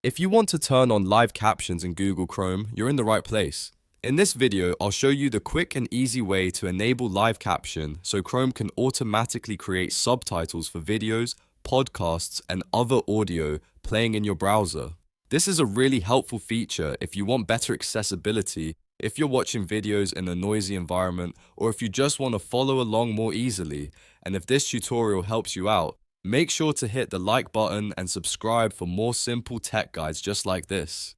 If you want to turn on live captions in Google Chrome, you're in the right place. In this video, I'll show you the quick and easy way to enable live caption so Chrome can automatically create subtitles for videos, podcasts, and other audio playing in your browser. This is a really helpful feature if you want better accessibility, if you're watching videos in a noisy environment, or if you just want to follow along more easily. And if this tutorial helps you out, make sure to hit the like button and subscribe for more simple tech guides just like this.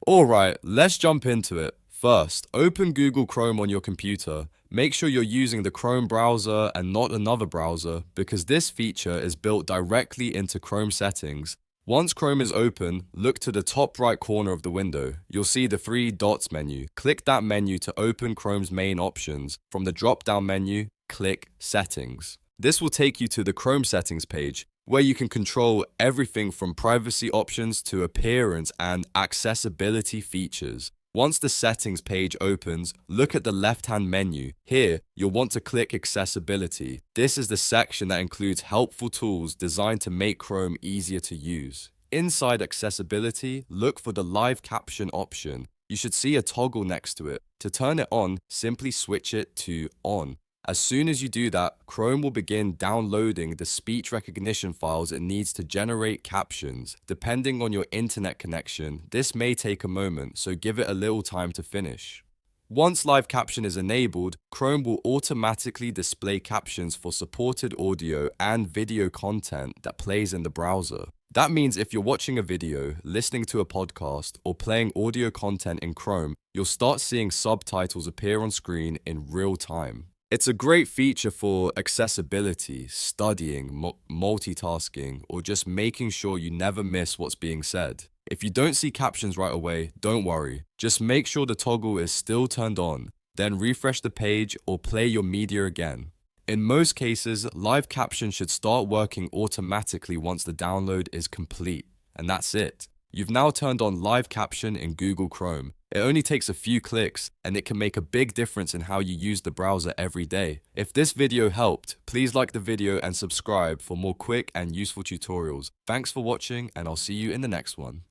Alright, let's jump into it. First, open Google Chrome on your computer. Make sure you're using the Chrome browser and not another browser because this feature is built directly into Chrome settings. Once Chrome is open, look to the top right corner of the window. You'll see the three dots menu. Click that menu to open Chrome's main options. From the drop-down menu, click Settings. This will take you to the Chrome settings page, where you can control everything from privacy options to appearance and accessibility features. Once the settings page opens, look at the left-hand menu. Here, you'll want to click Accessibility. This is the section that includes helpful tools designed to make Chrome easier to use. Inside Accessibility, look for the Live Caption option. You should see a toggle next to it. To turn it on, simply switch it to On. As soon as you do that, Chrome will begin downloading the speech recognition files it needs to generate captions. Depending on your internet connection, this may take a moment, so give it a little time to finish. Once live caption is enabled, Chrome will automatically display captions for supported audio and video content that plays in the browser. That means if you're watching a video, listening to a podcast, or playing audio content in Chrome, you'll start seeing subtitles appear on screen in real time. It's a great feature for accessibility, studying, multitasking, or just making sure you never miss what's being said. If you don't see captions right away, don't worry. Just make sure the toggle is still turned on, then refresh the page or play your media again. In most cases, live caption should start working automatically once the download is complete, and that's it. You've now turned on live caption in Google Chrome. It only takes a few clicks, and it can make a big difference in how you use the browser every day. If this video helped, please like the video and subscribe for more quick and useful tutorials. Thanks for watching, and I'll see you in the next one.